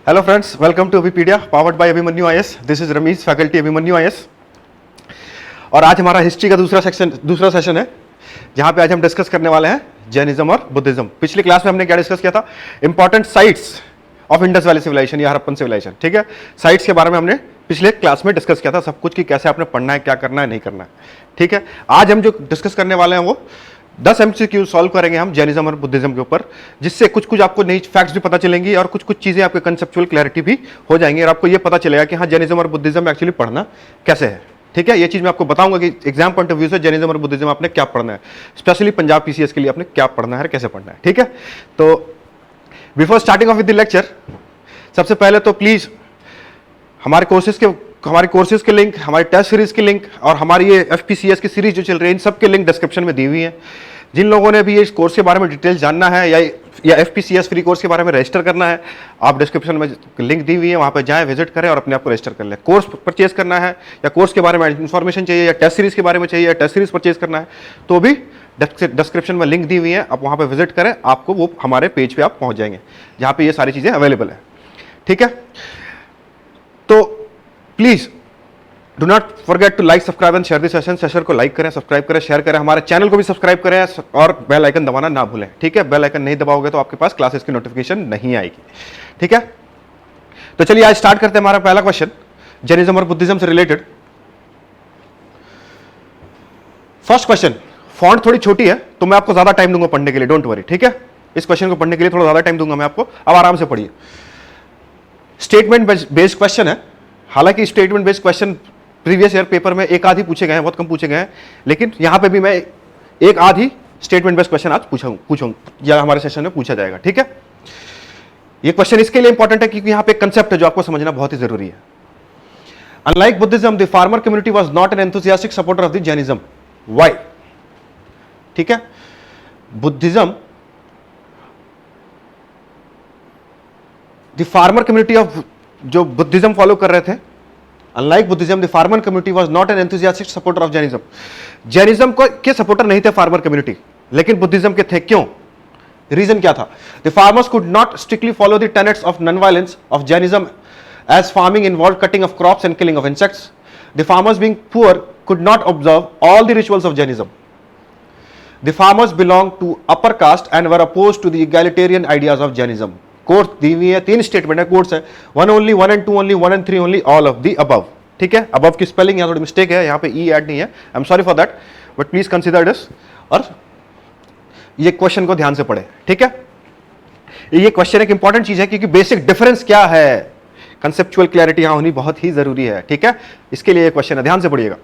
Hello friends, welcome to Abhipedia powered by Abhimanyu IAS. This is Ramiz, faculty Abhimanyu IAS. और आज हमारा history का दूसरा सेशन है, जहां पे आज हम डिस्कस करने वाले हैं जैनिज्म और बुद्धिज्म। पिछली क्लास में हमने क्या डिस्कस किया था? Important sites of Indus Valley civilization या हड़प्पन सिविलाइजेशन। ठीक है, साइट्स के बारे में हमने पिछले क्लास में डिस्कस किया था सब कुछ, कि कैसे आपने पढ़ना है, क्या करना है, नहीं करना है। ठीक है, आज हम जो डिस्कस करने वाले हैं वो 10 MCQ सॉल्व करेंगे हम जैनिज्म और बुद्धिज्म के ऊपर, जिससे कुछ कुछ आपको नई फैक्ट्स भी पता चलेंगी और कुछ कुछ चीजें आपके कंसेप्चुअल क्लैरिटी भी हो जाएंगी और आपको ये पता चलेगा कि हाँ, जैनिज्म और बुद्धिज्म एक्चुअली पढ़ना कैसे है। ठीक है, ये चीज मैं आपको बताऊंगा कि एग्जाम पॉइंट ऑफ व्यू से जैनिज्म और बुद्धिज्म आपने क्या पढ़ना है, स्पेशली पंजाब PCS के लिए आपने क्या पढ़ना है, कैसे पढ़ना है। ठीक है, तो before starting of with the lecture, सबसे पहले तो प्लीज हमारे कोर्सेज के लिंक, हमारी टेस्ट सीरीज के लिंक और हमारी ये FPCS की सीरीज जो चल रही है, इन सब के लिंक डिस्क्रिप्शन में दी हुई है। जिन लोगों ने भी इस कोर्स के बारे में डिटेल जानना है या FPCS फ्री कोर्स के बारे में रजिस्टर करना है, आप डिस्क्रिप्शन में लिंक दी हुई है, वहां पर जाएं, विजिट करें और अपने आप को रजिस्टर कर लें। कोर्स परचेज करना है या कोर्स के बारे में इंफॉर्मेशन चाहिए या टेस्ट सीरीज के बारे में चाहिए या टेस्ट सीरीज परचेज करना है, तो भी डिस्क्रिप्शन में लिंक दी हुई है, आप वहां पर विजिट करें, आपको वो हमारे पेज पे आप पहुंच जाएंगे जहां पे ये सारी चीजें अवेलेबल है। ठीक है, तो please do not forget to like, subscribe and share this session को लाइक करें, सब्सक्राइब करें, शेयर करें, हमारे चैनल को भी सब्सक्राइब करें और बेल आइकन दबाना ना भूलें। ठीक है, बेल आइकन नहीं दबाओगे तो आपके पास क्लासेस की नोटिफिकेशन नहीं आएगी। ठीक है, तो चलिए आज स्टार्ट करते हैं हमारा पहला क्वेश्चन जैनिज्म और बुद्धिज्म से रिलेटेड। फर्स्ट क्वेश्चन, फॉन्ट थोड़ी छोटी है तो मैं आपको ज्यादा टाइम दूंगा पढ़ने के लिए, डोंट वरी। ठीक है, इस क्वेश्चन को पढ़ने के लिए थोड़ा ज्यादा टाइम दूंगा मैं आपको, अब आराम से पढ़िए। स्टेटमेंट बेस्ड क्वेश्चन है, हालांकि statement based question previous year paper में एक आधी पूछे गए हैं, बहुत कम पूछे गए हैं, लेकिन यहां पे भी मैं एक आधी स्टेटमेंट बेस्ड क्वेश्चन आज पूछूंगा या हमारे सेशन में पूछा जाएगा। ठीक है, ये क्वेश्चन इसके लिए इंपॉर्टेंट है क्योंकि यहां पे कंसेप्ट है जो आपको समझना बहुत ही जरूरी है। Unlike Buddhism, the farmer community was not an enthusiastic supporter of the Jainism. Why? ठीक है, Buddhism, the farmer community of जो बुद्धिज्म फॉलो कर रहे थे, unlike Buddhism the farmer community was not an enthusiastic supporter of Jainism. Jainism के supporter नहीं थे farmer community, लेकिन बुद्धिज्म के थे। क्यों? रीजन क्या था? The farmers could not strictly follow the tenets of non violence of Jainism as farming involve cutting of crops and killing of insects. The farmers being poor could not observe all the rituals of Jainism. The farmers belong to upper caste and were opposed to the egalitarian ideas of Jainism. कोर्स दी हुई है, 3 statement है, कोर्स है 1 only, 1 and 2 only, 1 and 3 only, all of the above. ठीक है, above की स्पेलिंग यहाँ थोड़ी मिस्टेक है, यहाँ पे ई ऐड नहीं है, I am sorry for that, but please consider this और ये क्वेश्चन को ध्यान से पढ़े। ठीक है, ये क्वेश्चन एक इंपॉर्टेंट चीज है क्योंकि बेसिक डिफरेंस क्या है, कंसेप्चुअल क्लैरिटी यहां होनी बहुत ही जरूरी है। ठीक है, इसके लिए क्वेश्चन है, ध्यान से पढ़िएगा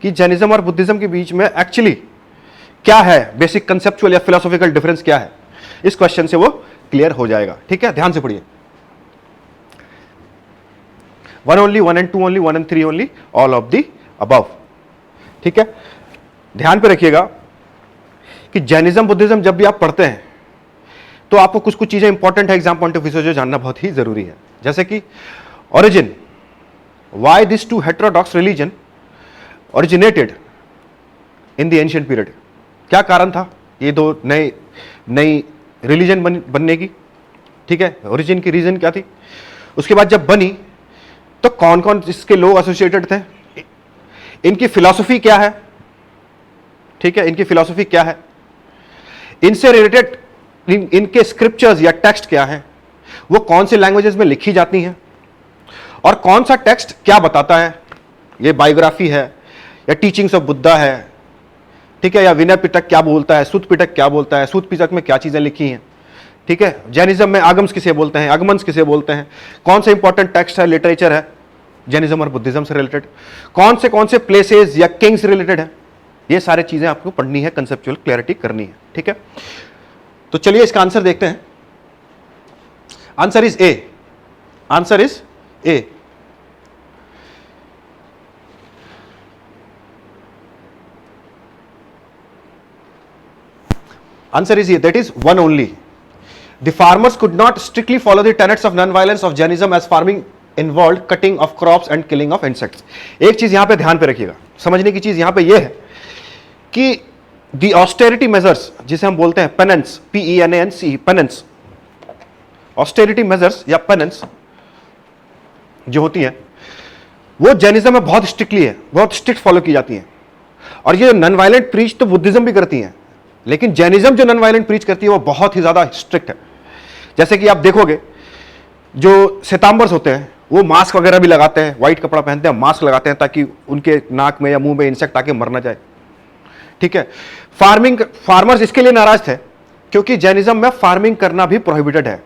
कि जैनिज्म और बुद्धिज्म के बीच में एक्चुअली क्या है, बेसिक कंसेप्चुअल या फिलोसॉफिकल डिफरेंस क्या है, इस क्वेश्चन से वो क्लियर हो जाएगा। ठीक है, ध्यान से पढ़िए। 1 only, 1 and 2 only, 1 and 3 only, all of the above. ठीक है, ध्यान पे रखिएगा कि जैनिज्म बुद्धिज्म जब भी आप पढ़ते हैं तो आपको कुछ कुछ चीजें इंपॉर्टेंट है एग्जाम पॉइंट ऑफ व्यू से जो जानना बहुत ही जरूरी है, जैसे कि origin, why this two heterodox religion originated in the ancient period. क्या कारण था ये दो नई रिलीजन बनने की? ठीक है, ओरिजिन की रीजन क्या थी? उसके बाद जब बनी तो कौन कौन इसके लोग एसोसिएटेड थे, इनकी फिलॉसफी क्या है? ठीक है, इनकी फिलॉसफी क्या है, इनसे रिलेटेड इनके स्क्रिप्चर्स या टेक्स्ट क्या है, वो कौन से लैंग्वेजेस में लिखी जाती हैं और कौन सा टेक्स्ट क्या बताता है, ये बायोग्राफी है या टीचिंग्स ऑफ बुद्धा है, ठीक है, या विनय पिटक क्या बोलता है, सुत पिटक क्या बोलता है, सुत पिटक में क्या चीजें लिखी हैं। ठीक है, जैनिज्म में आगम्स किसे बोलते हैं, आगमन्स किसे बोलते हैं, कौन से इंपॉर्टेंट टेक्स्ट है, लिटरेचर है जैनिज्म और बुद्धिज्म से रिलेटेड, कौन से प्लेसेस या किंग्स रिलेटेड है, ये सारी चीजें आपको पढ़नी है, कंसेप्चुअल क्लैरिटी करनी है। ठीक है, तो चलिए इसका आंसर देखते हैं। Answer is A, answer is A. Answer is here, that is 1 only. The farmers could not strictly follow the tenets of non-violence of Jainism as farming involved cutting of crops and killing of insects. एक चीज यहां पे ध्यान पे रखिएगा, समझने की चीज यहां पे यह है कि the austerity measures जिसे हम बोलते हैं penance, PENANCE, penance, austerity measures या penance, जो होती हैं वो जैनिज्म में बहुत स्ट्रिक्टली है, बहुत स्ट्रिक्ट फॉलो की जाती हैं। और ये नॉन वायलेंट प्रीच तो बुद्धिज्म भी करती हैं, लेकिन जैनिज्म जो नॉन वायलेंट प्रीच करती है वो बहुत ही ज्यादा स्ट्रिक्ट है। जैसे कि आप देखोगे जो श्वेतांबर्स होते हैं वो मास्क वगैरह भी लगाते हैं, व्हाइट कपड़ा पहनते हैं, मास्क लगाते हैं ताकि उनके नाक में या मुंह में इंसेक्ट आके मर ना जाए। ठीक है, फार्मर्स इसके लिए नाराज थे क्योंकि जैनिज्म में फार्मिंग करना भी प्रोहिबिटेड है,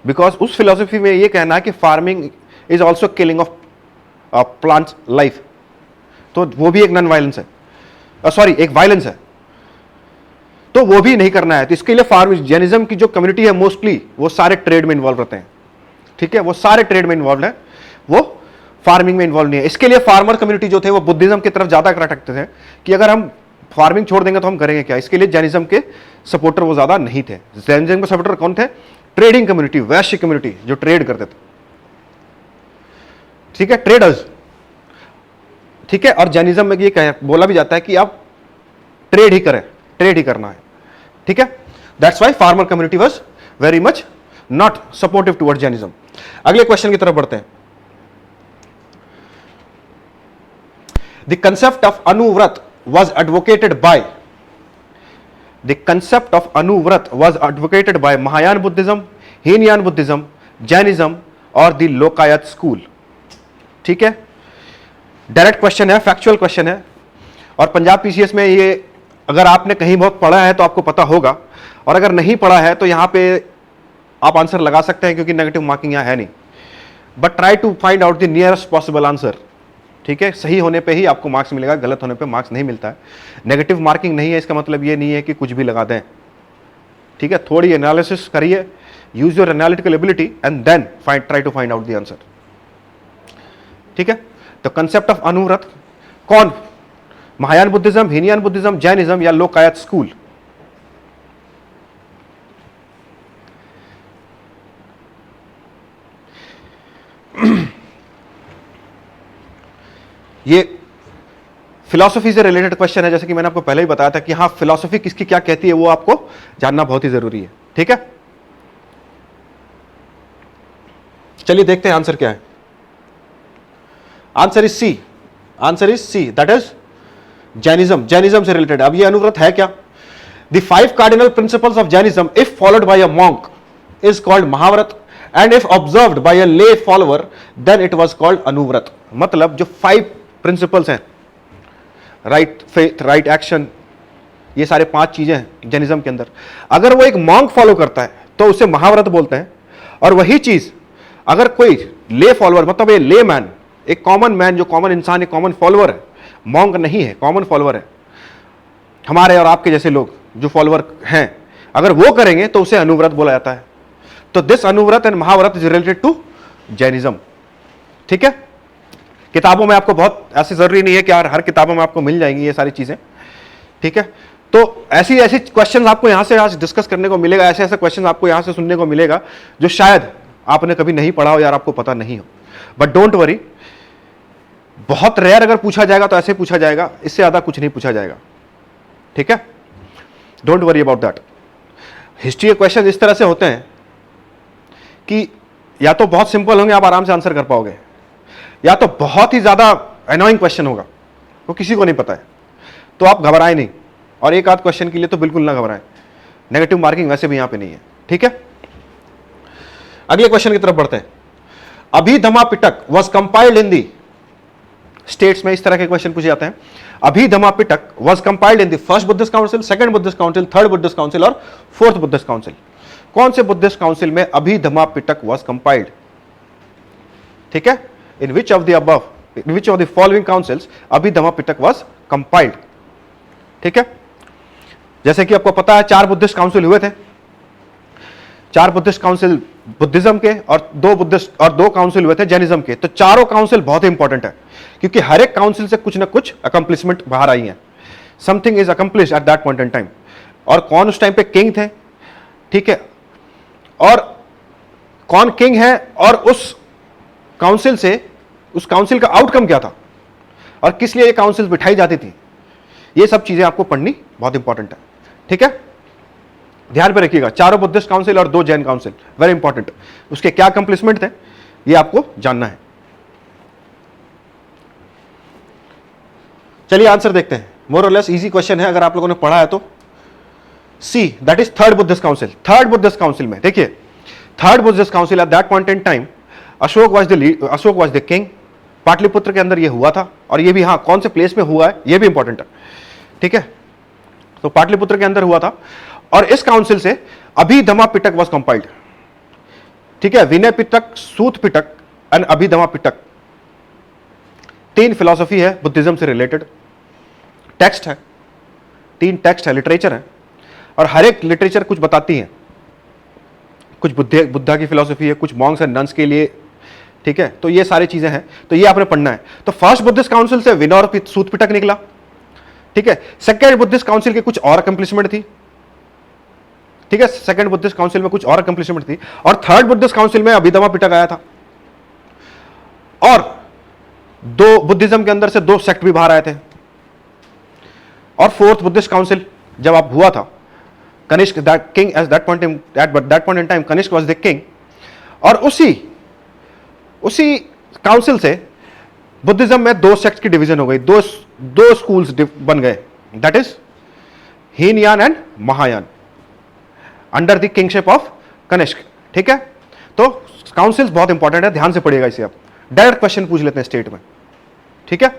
बिकॉज उस फिलोसफी में ये कहना है कि farming is also killing of plants life, तो वो भी एक नॉन वायलेंस है, सॉरी एक वायलेंस है, तो वो भी नहीं करना है। तो इसके लिए फार्मिंग, जैनिज्म की जो कम्युनिटी है मोस्टली वो सारे ट्रेड में इन्वॉल्व रहते हैं। ठीक है, वो सारे ट्रेड में इन्वॉल्व है, वो फार्मिंग में इन्वॉल्व नहीं है। इसके लिए फार्मर कम्युनिटी जो थे वो बुद्धिज्म की तरफ ज्यादा अट्रैक्ट थे कि अगर हम फार्मिंग छोड़ देंगे तो हम करेंगे क्या। इसके लिए जैनिज्म के सपोर्टर वो ज्यादा नहीं थे। जैनिज्म के सपोर्टर कौन थे? ट्रेडिंग कम्युनिटी, वैश्य कम्युनिटी जो ट्रेड करते थे। ठीक है, ट्रेडर्स। ठीक है, और जैनिज्म में ये बोला भी जाता है कि आप ट्रेड ही करें, ट्रेड ही करना है। ठीक है, that's why farmer community was very much not supportive towards Jainism. अगले क्वेश्चन की तरफ बढ़ते हैं। The concept of Anuvrat was advocated by Mahayana Buddhism, Hinayan Buddhism, Jainism और द लोकायत स्कूल। ठीक है, डायरेक्ट क्वेश्चन है, फैक्चुअल क्वेश्चन है, और पंजाब पीसीएस में ये अगर आपने कहीं बहुत पढ़ा है तो आपको पता होगा, और अगर नहीं पढ़ा है तो यहां पे आप आंसर लगा सकते हैं क्योंकि नेगेटिव मार्किंग यहां है नहीं, but try to find out the nearest possible answer. ठीक है, सही होने पे ही आपको मार्क्स मिलेगा, गलत होने पे मार्क्स नहीं मिलता है। नेगेटिव मार्किंग नहीं है, इसका मतलब ये नहीं है कि कुछ भी लगा दें। ठीक है, थोड़ी एनालिसिस करिए, use your analytical ability and then try to find out the answer. ठीक है, तो कंसेप्ट ऑफ अनुव्रत कौन? महायान बुद्धिज्म, हीनयान बुद्धिज्म, जैनिज्म या लोकायत स्कूल? ये फिलॉसफी से रिलेटेड क्वेश्चन है, जैसे कि मैंने आपको पहले ही बताया था कि हाँ, फिलॉसफी किसकी क्या कहती है वो आपको जानना बहुत ही जरूरी है। ठीक है, चलिए देखते हैं आंसर क्या है। Answer is C, answer is C, that is Jainism. Jainism से रिलेटेड। अब ये अनुव्रत है क्या? The 5 cardinal principles of Jainism if followed by a monk is called mahavrata, and if observed by a lay follower then it was called anuvrata. मतलब जो 5 principles हैं, right faith, right action, ये सारे 5 चीजें हैं जैनिज्म के अंदर, अगर वो एक मॉन्क फॉलो करता है तो उसे महाव्रत बोलते हैं। और वही चीज अगर कोई ले फॉलोअर, मतलब ये ले मैन, एक कॉमन मैन, जो कॉमन इंसान, एक कॉमन फॉलोअर है, मॉन्क नहीं है, कॉमन फॉलोअर है, हमारे और आपके जैसे लोग जो फॉलोअर हैं, अगर वो करेंगे तो उसे अनुव्रत बोला जाता है। तो this anuvrata and mahavrata is related to Jainism. ठीक है, किताबों में आपको बहुत, ऐसी जरूरी नहीं है कि यार हर किताबों में आपको मिल जाएंगी ये सारी चीजें। ठीक है, तो ऐसी ऐसी क्वेश्चंस आपको यहां से आज डिस्कस करने को मिलेगा, ऐसे ऐसे क्वेश्चंस आपको यहां से सुनने को मिलेगा जो शायद आपने कभी नहीं पढ़ा हो, यार आपको पता नहीं हो। बट डोंट वरी, बहुत रेयर अगर पूछा जाएगा तो ऐसे पूछा जाएगा, इससे ज्यादा कुछ नहीं पूछा जाएगा। ठीक है, don't worry about that. History के क्वेश्चन इस तरह से होते हैं कि या तो बहुत सिंपल होंगे, आप आराम से आंसर कर पाओगे, या तो बहुत ही ज्यादा एनोइंग क्वेश्चन होगा, वो किसी को नहीं पता है, तो आप घबराएं नहीं। और एक आध क्वेश्चन के लिए तो बिल्कुल ना घबराएं, नेगेटिव मार्किंग वैसे भी यहां पे नहीं है। ठीक है, अगले क्वेश्चन की तरफ बढ़ते हैं। Abhidhamma Pitaka was compiled in the states में इस तरह के क्वेश्चन पूछे जाते हैं। Abhidhamma Pitaka was compiled in the first Buddhist council, second Buddhist council, third Buddhist council और फोर्थ बुद्धिस्ट काउंसिल। कौन से बुद्धिस्ट काउंसिल में अभिधम्मा पिटक वॉज कंपाइल्ड? ठीक है, in which of the above, in which of the following councils Abhidhamma Pitaka was compiled? ठीक है, जैसे कि आपको पता है 4 बुद्धिस्ट काउंसिल हुए थे, 4 बुद्धिस्ट काउंसिल बुद्धिज्म के और 2 काउंसिल हुए थे जैनिज्म के। तो चारों काउंसिल बहुत इंपॉर्टेंट है क्योंकि हर एक काउंसिल से कुछ ना कुछ अकम्प्लिशमेंट बाहर आई है, something is accomplish eight that point in time. और कौन उस टाइम पे किंग थे, ठीक है, और कौन किंग है, और उस काउंसिल से, उस काउंसिल का आउटकम क्या था, और किस लिए ये काउंसिल बिठाई जाती थी, ये सब चीजें आपको पढ़नी बहुत इंपॉर्टेंट है। ठीक है, ध्यान पे रखिएगा, 4 बुद्धिस्ट काउंसिल और 2 जैन काउंसिल, वेरी इंपॉर्टेंट। उसके क्या अकम्प्लिशमेंट थे ये आपको जानना है। चलिए आंसर देखते हैं, मोर और लेस इजी क्वेश्चन है अगर आप लोगों ने पढ़ा है तो। C, that is third Buddhist council. Third Buddhist council में देखिए, third Buddhist council at that point in time Ashoka was the king. Pataliputra के अंदर ये हुआ था, और ये भी हाँ कौन से प्लेस में हुआ है ये भी इंपॉर्टेंट है, ठीक है। तो पाटलिपुत्र के अंदर हुआ था, और इस काउंसिल से अभिधमा पिटक वॉज कंपाइल्ड, ठीक है। विनय पिटक, सूत पिटक एंड अभिधमा पिटक, 3 फिलॉसफी है बुद्धिज्म से रिलेटेड, टेक्स्ट है, 3 टेक्स्ट है, लिटरेचर है, और हर एक लिटरेचर कुछ बताती है। कुछ बुद्धा की फिलॉसफी है, कुछ मॉन्क्स एंड नन्स के लिए, ठीक है। तो ये सारी चीजें हैं, तो ये आपने पढ़ना है। तो फर्स्ट बुद्धिस्ट काउंसिल से विनय और सूत पिटक निकला, ठीक है। सेकेंड बुद्धिस्ट काउंसिल की कुछ और अकम्प्लिशमेंट थी, ठीक है। सेकेंड बुद्धिस्ट काउंसिल में कुछ और अकम्प्लिशमेंट थी, और थर्ड बुद्धिस्ट काउंसिल में अभिधमा पिटक आया था, और 2 बुद्धिज्म के अंदर से 2 सेक्ट भी बाहर आए थे। और फोर्थ बुद्धिस्ट काउंसिल जब आप हुआ था, Kanishka king at that point in time Kanishka was the king, और उसी काउंसिल से बुद्धिज्म में 2 सेक्ट की डिवीजन हो गई, दो स्कूल्स बन गए, that is Hinayana and Mahayana, under the kingship of Kanishka, ठीक है। तो काउंसिल्स बहुत इंपॉर्टेंट है, ध्यान से पढ़िएगा इसे। आप डायरेक्ट क्वेश्चन पूछ लेते हैं स्टेट में, ठीक है।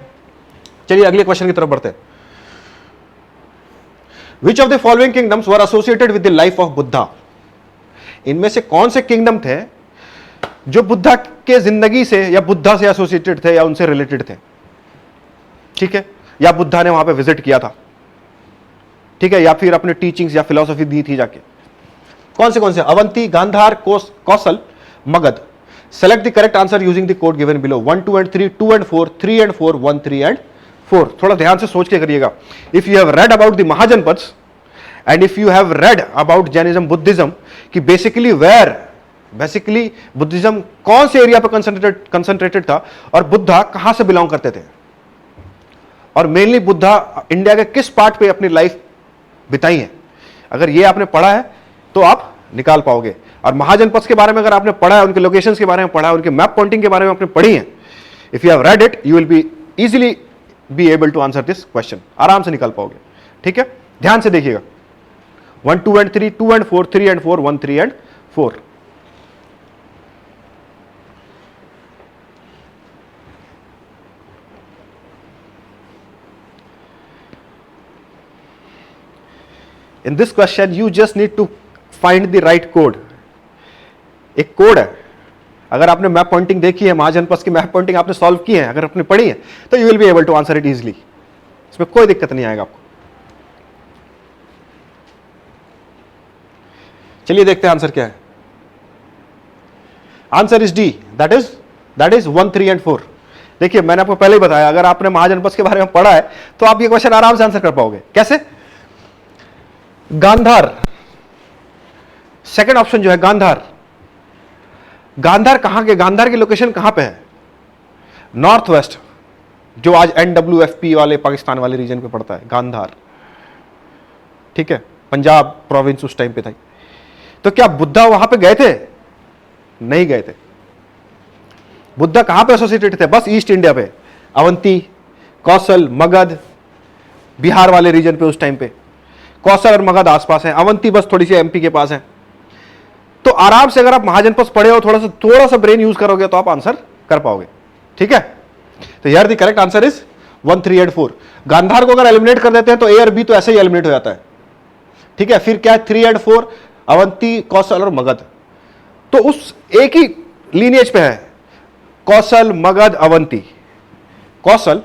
चलिए अगले क्वेश्चन की तरफ बढ़ते हैं। Which of the following kingdoms were associated with the life of Buddha? इनमें से कौन से किंगडम थे जो बुद्धा के जिंदगी से या बुद्धा से एसोसिएटेड थे या उनसे रिलेटेड थे, ठीक है, या बुद्धा ने वहां पे विजिट किया था, ठीक है, या फिर अपने टीचिंग्स या फिलॉसफी दी थी जाके। कौन से? Avanti, Gandhara, Kosala, Magadha. Select the correct answer using the code given below. 1, 2 and 3, 2 and 4, 3 and 4, 1, 3 and 4। थोड़ा ध्यान से सोच के करिएगा। If you have read about the mahajanapadas and if you have read about Jainism, Buddhism, कि बेसिकली बुद्धिज्म कौन से एरिया पर कंसंट्रेटेड था, और बुद्धा कहां से बिलोंग करते थे, और मेनली बुद्धा इंडिया के किस पार्ट पे अपनी लाइफ बिताई है, अगर ये आपने पढ़ा है तो आप निकाल पाओगे। और महाजनपद के बारे में अगर आपने पढ़ा है, उनके लोकेशंस के बारे में पढ़ा है, उनके मैप पॉइंटिंग के बारे में आपने पढ़ी है, if you have read it you will be easily be able to answer this question, आराम से निकाल पाओगे, ठीक है। ध्यान से देखिएगा। 1, 2 and 3, 2 and 4, 3 and 4, 1, 3 and 4। In this question you just need to find the right code। एक कोड है, अगर आपने मैप पॉइंटिंग देखी है, महाजनपद की मैप पॉइंटिंग आपने सॉल्व की है, अगर आपने पढ़ी है, तो you will be able to answer it easily, इसमें कोई दिक्कत नहीं आएगा आपको। चलिए देखते हैं आंसर क्या है। Answer is D, that is 1, 3 and 4। देखिए मैंने आपको पहले ही बताया, अगर आपने महाजनपद के बारे में पढ़ा है तो आप ये क्वेश्चन आराम से आंसर कर पाओगे। कैसे? गांधार, सेकंड ऑप्शन जो है गांधार। गांधार कहां के, गांधार की लोकेशन कहां पे है? नॉर्थ वेस्ट, जो आज NWFP वाले पाकिस्तान वाले रीजन पे पड़ता है, गांधार, ठीक है, पंजाब प्रोविंस उस टाइम पे था। तो क्या बुद्धा वहां पे गए थे? नहीं गए थे। बुद्धा कहां पे एसोसिएटेड थे? बस ईस्ट इंडिया पे, अवंती, कौशल, मगध, बिहार वाले रीजन पे उस टाइम पे। कौशल और मगध आसपास है, अवंती बस थोड़ी सी MP के पास है। तो आराम से अगर आप महाजनपद पढ़े हो, थोड़ा सा ब्रेन यूज करोगे तो आप आंसर कर पाओगे, ठीक है। तो यार the correct answer is 1, 3 and 4। Gandhara को अगर एलिमिनेट कर देते हैं तो A और B तो ऐसे ही एलिमिनेट हो जाता है, ठीक है। फिर क्या है? 3 एंड 4, अवंती, कौशल और मगध। तो उस एक ही लीनिएज पे है, कौशल, मगध, अवंती। कौशल,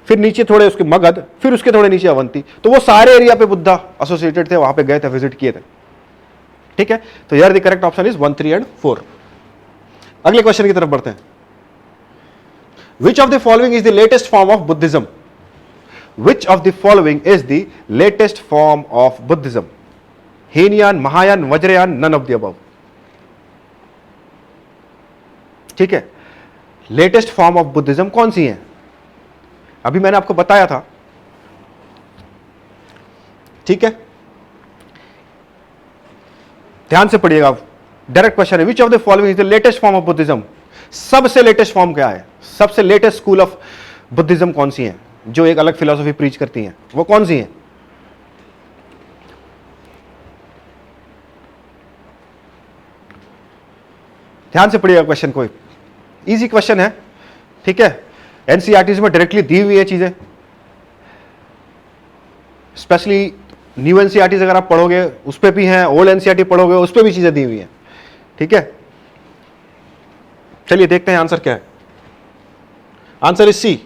फिर नीचे थोड़े उसके मगध, फिर उसके थोड़े नीचे अवंती। तो वो सारे एरिया पे बुद्धा एसोसिएटेड थे, वहां पे गए थे, विजिट किए थे, ठीक है। तो यार the correct option is 1, 3 and 4। अगले क्वेश्चन की तरफ बढ़ते हैं। Which of the following is the latest form of Buddhism? Which of the following is the latest form of Buddhism? Hinayana, Mahayana, Vajrayana, none of the above, ठीक है। लेटेस्ट फॉर्म ऑफ बुद्धिज्म कौन सी है? अभी मैंने आपको बताया था, ठीक है। ध्यान से पढ़िएगा, डायरेक्ट क्वेश्चन है। विच of the following is the latest form of Buddhism? सबसे लेटेस्ट फॉर्म क्या है? सबसे लेटेस्ट स्कूल ऑफ बुद्धिज्म कौन सी है? जो एक अलग फिलॉसफी प्रीच करती हैं, वो कौन सी हैं? ध्यान से पढ़िएगा क्वेश्चन को, इजी क्वेश्चन है, ठीक है। एनसीईआरटी में डायरेक्टली दी हुई है चीजें, स्पेशली न्यू एनसीईआरटी अगर आप पढ़ोगे उस पर भी हैं, ओल्ड एनसीईआरटी पढ़ोगे उस पर भी चीजें दी हुई हैं, ठीक है। चलिए देखते हैं आंसर क्या है। Answer is C,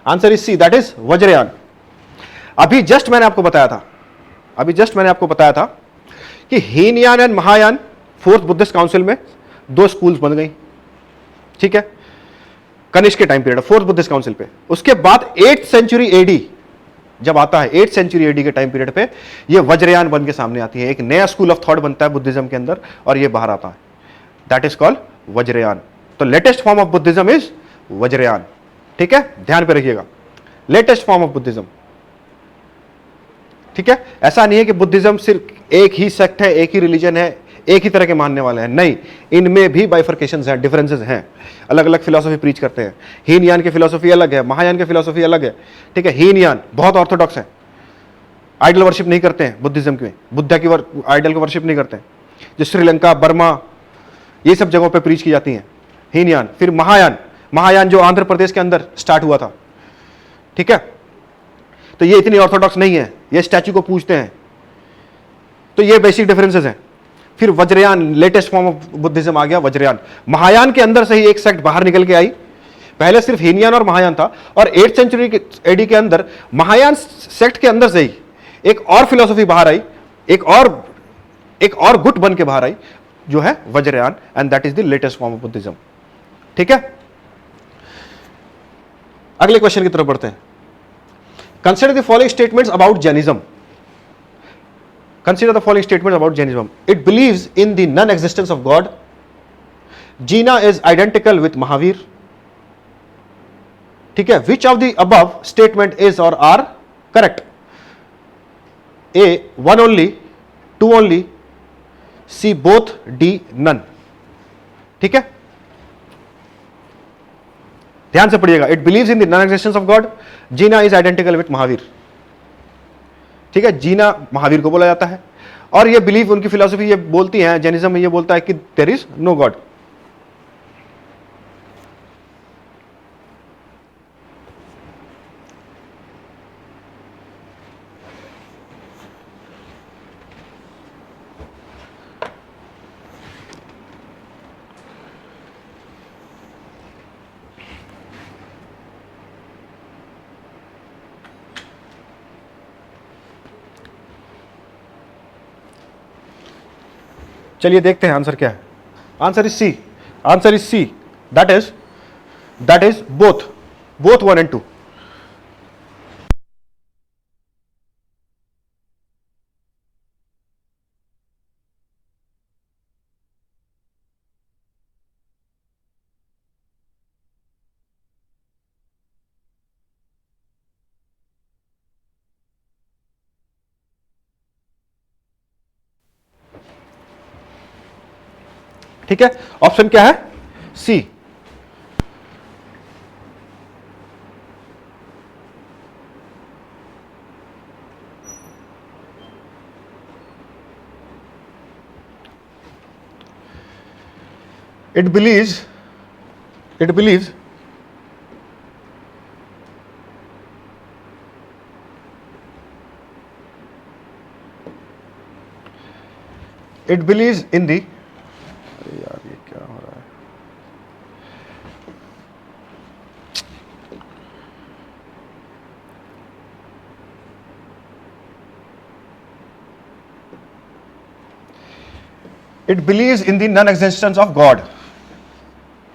answer is C, that is Vajrayana. अभी जस्ट मैंने आपको बताया था कि Hinayana and Mahayana fourth Buddhist council में दो स्कूल्स बन गई, ठीक है, कनिष्क के time period, fourth Buddhist council पे। उसके बाद 8th सेंचुरी एडी जब आता है, 8th सेंचुरी एडी के टाइम पीरियड पे ये वज्रयान बन के सामने आती है, एक नया स्कूल ऑफ थॉट बनता है बुद्धिज्म के अंदर और ये बाहर आता है, दैट इज कॉल्ड वज्रयान। तो latest form of Buddhism is Vajrayana, ठीक है, ध्यान पे रखिएगा, लेटेस्ट फॉर्म ऑफ बुद्धिज्म, ठीक है। ऐसा नहीं है कि बुद्धिज्म सिर्फ एक ही सेक्ट है, एक ही रिलीजन है, एक ही तरह के मानने वाले हैं, नहीं, इनमें भी बाइफर्केशंस हैं, डिफरेंसेस हैं, अलग अलग फिलॉसफी प्रीच करते हैं। हीनयान की फिलॉसफी अलग है, महायान की फिलॉसफी अलग है, ठीक है। हीनयान बहुत ऑर्थोडॉक्स है, आइडल वर्शिप नहीं करते हैं बुद्धिज्म में, बुद्धा की आइडल की वर्शिप नहीं करते हैं, जो श्रीलंका, बर्मा, ये सब जगहों पर प्रीच की जाती हैं, हीनयान। फिर महायान जो आंध्र प्रदेश के अंदर स्टार्ट हुआ था, ठीक है, तो ये इतनी ऑर्थोडॉक्स नहीं है, ये स्टैच्यू को पूजते हैं, तो ये बेसिक डिफरेंसेस हैं। फिर Vajrayana, latest form of Buddhism आ गया वज्रयान। महायान के अंदर से ही एक सेक्ट बाहर निकल के आई, पहले सिर्फ हीनयान और महायान था, और 8th सेंचुरी एडी के अंदर महायान सेक्ट के अंदर से ही एक और फिलॉसफी बाहर आई, एक और गुट बन के बाहर आई, जो है Vajrayana, and that is the latest form of Buddhism, ठीक है। अगले क्वेश्चन की तरफ बढ़ते हैं। Consider the following statements about Jainism. Consider the following statements about Jainism. It believes in the non-existence of God. Jina is identical with Mahavir. ठीक है, which of the above statement is or are correct? A, one only, two only, C, both, D, none. ठीक है, ध्यान से पढ़िएगा। It believes in the non-existence of God. Jina is identical with Mahavir. ठीक है, जीना महावीर को बोला जाता है, और ये बिलीव, उनकी फिलॉसफी ये बोलती है, जैनिज्म में ये बोलता है कि देयर इज नो गॉड। चलिए देखते हैं आंसर क्या है। Answer is C, answer is C, that is both 1 and 2। ठीक है, ऑप्शन क्या है? सी। It believes it believes in the, अरे यार ये क्या हो रहा है, it believes in the non existence of God.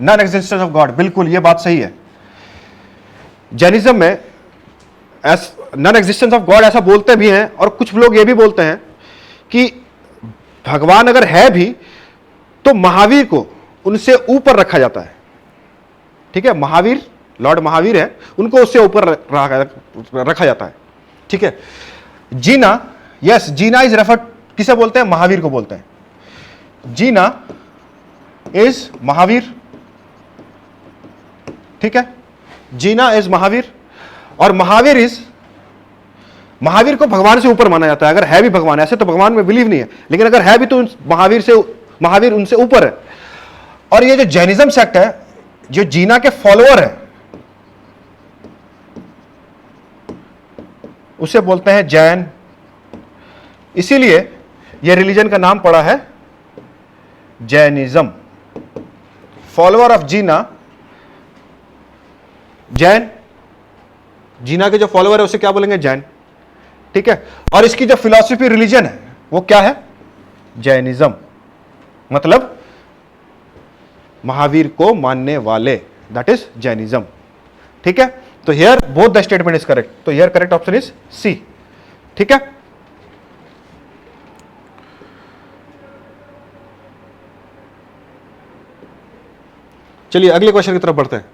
Non existence of God, बिल्कुल ये बात सही है। जैनिज्म में नॉन एग्जिस्टेंस ऑफ गॉड ऐसा बोलते भी हैं, और कुछ लोग ये भी बोलते हैं कि भगवान अगर है भी तो महावीर को उनसे ऊपर रखा जाता है। ठीक है, महावीर, लॉर्ड महावीर है, उनको उससे ऊपर रखा जाता है। ठीक है, जीना, यस, जीना इज रेफर, किसे बोलते हैं? महावीर को बोलते हैं। जीना इज महावीर। ठीक है, जीना इज महावीर, और महावीर को भगवान से ऊपर माना जाता है, अगर है भी भगवान, ऐसे तो भगवान में बिलीव नहीं है, लेकिन अगर है भी तो महावीर उनसे ऊपर है। और ये जो जैनिज्म सेक्ट है, जो जीना के फॉलोअर है, उसे बोलते हैं जैन। इसीलिए यह रिलीजन का नाम पड़ा है जैनिज्म। फॉलोअर ऑफ जीना, जैन। जीना के जो फॉलोअर है उसे क्या बोलेंगे? जैन। ठीक है। और इसकी जो फिलॉसफी रिलीजन है वो क्या है? जैनिज्म। मतलब महावीर को मानने वाले, दैट इज जैनिज्म। ठीक है। तो here both the statement is correct, तो here correct option is C. ठीक है। चलिए अगले क्वेश्चन की तरफ बढ़ते हैं।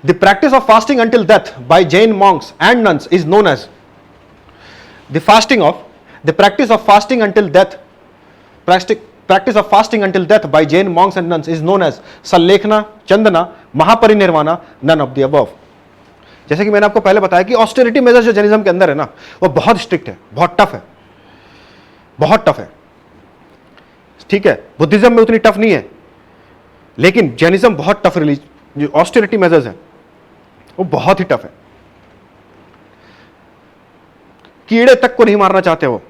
The practice of fasting until death by Jain monks and nuns is known as the practice of fasting until death practice of fasting until death by Jain monks and nuns is known as Sallekhana, Chandana, Mahaparinirvana, none of the above। जैसे कि मैंने आपको पहले बताया कि austerity measures जो Jainism के अंदर है ना, वो बहुत स्ट्रिक्ट है, बहुत टफ है, बहुत टफ है। ठीक है। बुद्धिज्म में उतनी टफ नहीं है, लेकिन जैनिज्म बहुत टफ रिलीजन, जो ऑस्टेरिटी मेजर्स है वो बहुत ही टफ है। कीड़े तक को नहीं मारना चाहते वो,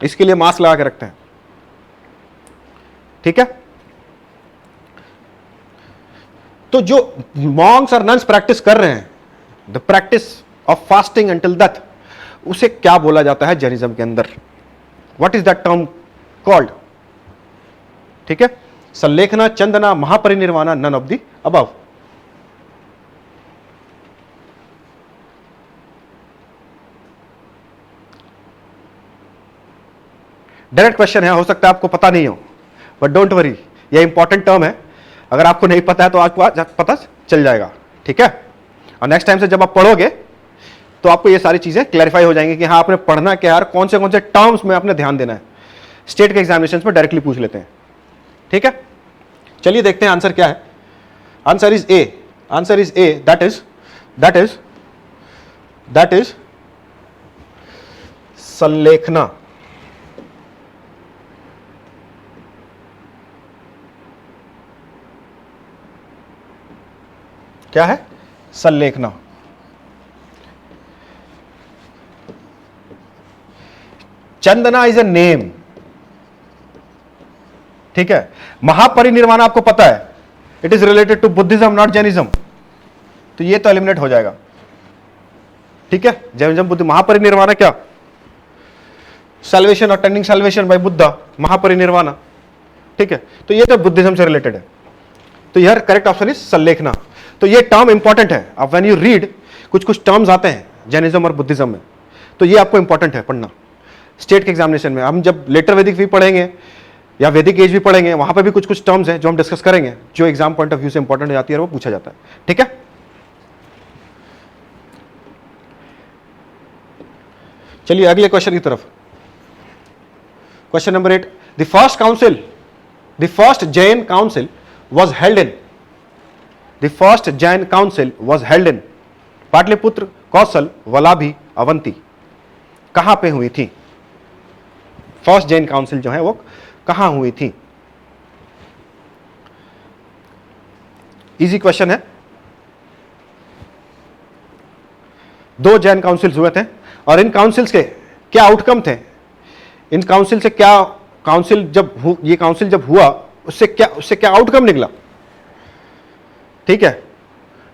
इसके लिए मास्क लगा के रखते हैं। ठीक है। तो जो मॉन्क्स और नन्स प्रैक्टिस कर रहे हैं, the practice of fasting until death, उसे क्या बोला जाता है जैनिज्म के अंदर? What is that term called? ठीक है। Sallekhana, Chandana, Mahaparinirvana, none of the above. Direct question है, हो सकता है आपको पता नहीं हो, बट डोंट वरी, यह इंपॉर्टेंट टर्म है। अगर आपको नहीं पता है तो आपको आज पता चल जाएगा। ठीक है। और नेक्स्ट टाइम से जब आप पढ़ोगे तो आपको ये सारी चीजें क्लैरिफाई हो जाएंगी कि हाँ आपने पढ़ना क्या है, कौन से टर्म्स में आपने ध्यान देना है। स्टेट के एग्जामिनेशन में डायरेक्टली पूछ लेते हैं। ठीक है। चलिए देखते हैं आंसर क्या है। Answer is A. Answer is A, that is Sallekhana. क्या है? Sallekhana. Chandana is a name. ठीक है। महापरिनिर्वाण आपको पता है, it is related to Buddhism not Jainism, तो ये तो एलिमिनेट हो जाएगा। ठीक है। जैनिज्म बुद्ध, महापरिनिर्वाण क्या? Salvation, attending salvation by Buddha, Mahaparinirvana. ठीक है। तो ये तो बुद्धिज्म से रिलेटेड है, तो यह करेक्ट ऑप्शन इज सल्लेखना। तो ये टर्म इंपॉर्टेंट है। अब व्हेन यू रीड, कुछ टर्म्स आते हैं जैनिज्म और बुद्धिज्म में, तो ये आपको इंपॉर्टेंट है पढ़ना स्टेट के एग्जामिनेशन में। हम जब लेटर वैदिक भी पढ़ेंगे या वैदिक एज भी पढ़ेंगे, वहां पर भी कुछ टर्म्स हैं जो हम डिस्कस करेंगे, जो एग्जाम पॉइंट ऑफ व्यू से इंपॉर्टेंट हो जाती है और वो पूछा जाता है। ठीक है। चलिए अगले क्वेश्चन की तरफ। Question number 8। The first Jain council was held in Pataliputra, Kosala, Valabhi, Avanti. कहां पे हुई थी? फर्स्ट जैन काउंसिल जो है वो कहां हुई थी? इजी क्वेश्चन है। 2 जैन काउंसिल्स हुए थे और इन काउंसिल्स के क्या आउटकम थे? इन काउंसिल से क्या, ये काउंसिल जब हुआ उससे क्या आउटकम निकला? ठीक है।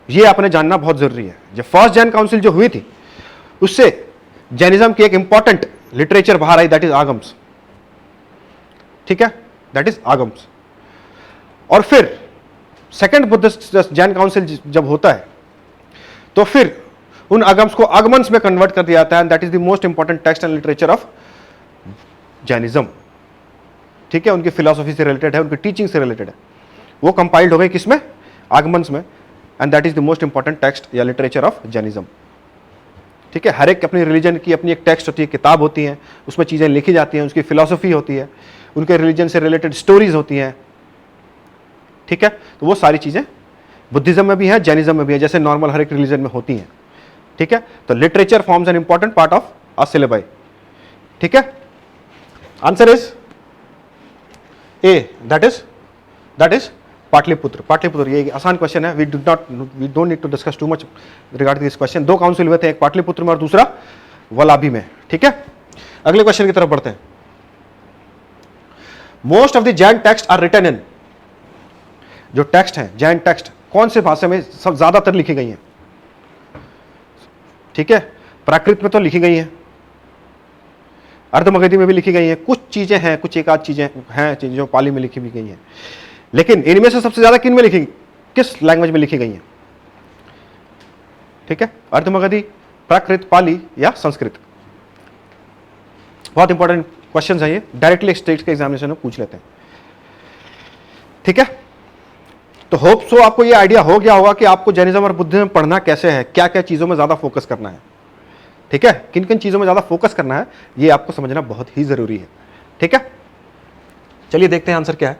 ये आपने जानना बहुत जरूरी है। जब फर्स्ट जैन काउंसिल जो हुई थी उससे जैनिज्म की एक इंपॉर्टेंट लिटरेचर बाहर आई, दैट इज आगम्स। ठीक है। That is Agamas. और फिर सेकंड बुद्धिस्ट जैन काउंसिल जब होता है तो फिर उन आगम्स को आगमन्स में कन्वर्ट कर दिया जाता है, that is the most important text and literature of Jainism. ठीक है। उनकी फिलॉसफी से रिलेटेड है, उनकी टीचिंग से रिलेटेड है। वो कंपाइल्ड हो गए किसमें? आगमन्स में, and that is the most important text या लिटरेचर ऑफ जैनिज्म। ठीक है। हर एक अपनी रिलीजन की अपनी एक टेक्स्ट होती है, किताब होती है, उसमें चीजें लिखी जाती हैं, उसकी फिलॉसफी होती है, उनके रिलीजन से रिलेटेड स्टोरीज होती हैं। ठीक है। तो वो सारी चीजें बुद्धिज्म में भी है, जैनिज्म में भी है, जैसे नॉर्मल हर एक रिलीजन में होती हैं, ठीक है। तो literature forms an important part of a syllabus, ठीक है। Answer is A, that is Pataliputra. Pataliputra ये आसान क्वेश्चन है, we don't need to discuss too much regarding this question. दो काउंसिल हुए थे, एक पाटलिपुत्र में और दूसरा वलाभी में, ठीक है। अगले क्वेश्चन की तरफ बढ़ते हैं। Most of the Jain text are written in, जो टेक्स्ट हैं जैन टेक्स्ट कौन से भाषा में सब ज्यादातर लिखी गई हैं, ठीक है। प्राकृत में तो लिखी गई हैं, अर्धमगधी में भी लिखी गई हैं, कुछ चीजें हैं, कुछ एक आध चीजें हैं जो पाली में लिखी भी गई हैं, लेकिन इनमें से सबसे ज्यादा किन में लिखी, किस लैंग्वेज में लिखी गई हैं, ठीक है। अर्धमगधी, प्राकृत, पाली या संस्कृत। बहुत इंपॉर्टेंट क्वेश्चंस हैं ये, डायरेक्टली स्टेट के एग्जामिनेशन में पूछ लेते हैं, ठीक है। तो होप सो आपको ये आइडिया हो गया होगा कि आपको जैनिज्म और बुद्धिज्म पढ़ना कैसे है, क्या क्या चीजों में ज्यादा फोकस करना है, ठीक है। किन किन चीजों में ज्यादा फोकस करना है ये आपको समझना बहुत ही जरूरी है, ठीक है। चलिए देखते हैं आंसर क्या है।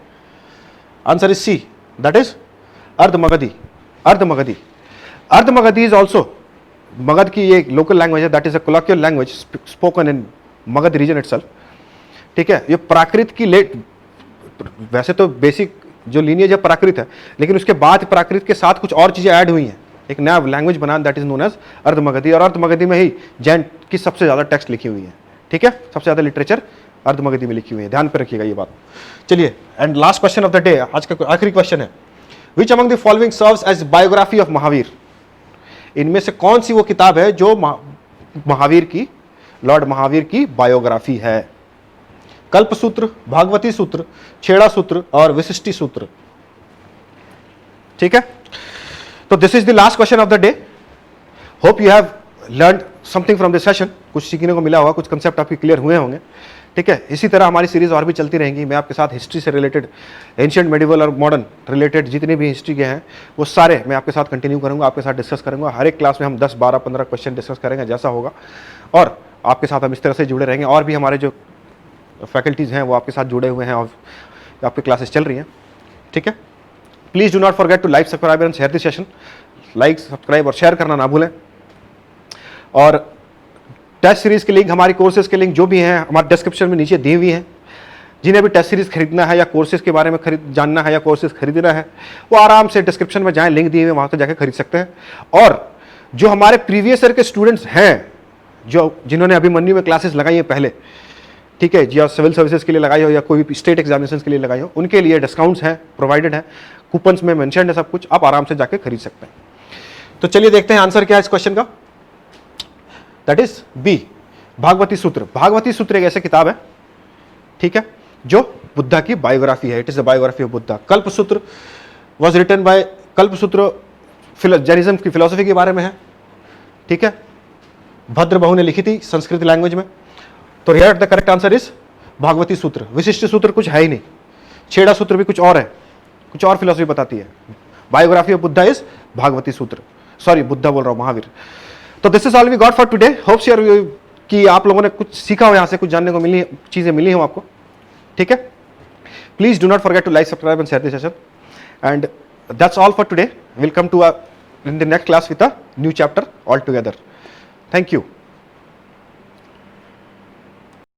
Answer is C, that is Ardhamagadhi. Ardhamagadhi, Ardhamagadhi is also, Magadha की ये लोकल लैंग्वेज है, that is a colloquial language spoken in Magadha region itself, ठीक है। ये प्राकृत की वैसे तो बेसिक जो लीनियज है प्राकृत है, लेकिन उसके बाद प्राकृत के साथ कुछ और चीजें ऐड हुई हैं, एक नया लैंग्वेज बना, that is known as Ardhamagadhi. और अर्धमगधी में ही जैन की सबसे ज्यादा टेक्स्ट लिखी हुई है, ठीक है। सबसे ज्यादा लिटरेचर अर्धमगधी में लिखी हुई है, ध्यान पे रखिएगा ये बात। चलिए, and last question of the day, आज का आखिरी क्वेश्चन है, which among the following serves as biography of Mahavira. इनमें से कौन सी वो किताब है जो महावीर की, लॉर्ड महावीर की बायोग्राफी है। कल्प सूत्र, भागवती सूत्र, छेड़ा सूत्र और विशिष्टि सूत्र, ठीक है। तो this is the last question of the day. Hope you have learn something from this session, कुछ सीखने को मिला होगा, कुछ कंसेप्ट आपके क्लियर हुए होंगे, ठीक है। इसी तरह हमारी सीरीज और भी चलती रहेंगी। मैं आपके साथ हिस्ट्री से रिलेटेड, एंशिएंट, मेडिवल और मॉडर्न रिलेटेड जितने भी हिस्ट्री के हैं वो सारे मैं आपके साथ कंटिन्यू करूंगा, आपके साथ डिस्कस करूंगा। हर एक क्लास में हम 10, 12, 15 क्वेश्चन डिस्कस करेंगे जैसा होगा, और आपके साथ हम इस तरह से जुड़े रहेंगे। और भी हमारे जो फैकल्टीज़ हैं वो आपके साथ जुड़े हुए हैं और आपकी क्लासेस चल रही हैं, ठीक है। Please do not forget to like, subscribe and share this session. Like, subscribe और शेयर करना ना भूलें। और टेस्ट सीरीज के लिंक, हमारी कोर्सेज के लिंक जो भी हैं हमारे डिस्क्रिप्शन में नीचे दी हुई हैं। जिन्हें भी टेस्ट सीरीज खरीदना है या कोर्सेज के बारे में जानना है या कोर्सेज खरीदना है, वो आराम से डिस्क्रिप्शन में जाएं, लिंक दिए हुए वहाँ से जाकर खरीद सकते हैं। और जो हमारे प्रीवियस ईयर के स्टूडेंट्स हैं, जो जिन्होंने अभिमन्यु में क्लासेस लगाई हैं पहले, ठीक है, या सिविल सर्विसेज के लिए लगाई हो या कोई भी स्टेट एग्जामिनेशन के लिए लगाई हो, उनके लिए डिस्काउंट्स हैं, प्रोवाइडेड है, कूपन्स में मेंशन्ड है सब कुछ, आप आराम से जाके खरीद सकते हैं। तो चलिए देखते हैं आंसर क्या है इस क्वेश्चन का, दैट इज बी, भागवती सूत्र। भागवती सूत्र एक ऐसी किताब है, ठीक है, जो बुद्धा की बायोग्राफी है। It is the biography of Buddha. कल्प सूत्र वॉज रिटन बाय, कल्प सूत्र जैनिज्म की फिलोसफी के बारे में है, ठीक है, भद्रबहु ने लिखी थी संस्कृत लैंग्वेज में। तो here the correct answer is Bhagavati Sutra. विशिष्ट सूत्र कुछ है ही नहीं, छेड़ा सूत्र भी कुछ और है, कुछ और फिलोसफी बताती है। Biography of Buddha is Bhagavati Sutra, sorry Buddha बोल रहा हूं, महावीर। तो this is all we got for today. Hopes कि आप लोगों ने कुछ सीखा हो, यहां से कुछ जानने को मिली, चीजें मिली हो आपको, ठीक है। Please do not forget to like, subscribe and share this session, and that's all for today. Will come to in the next class with a new chapter all together. Thank you.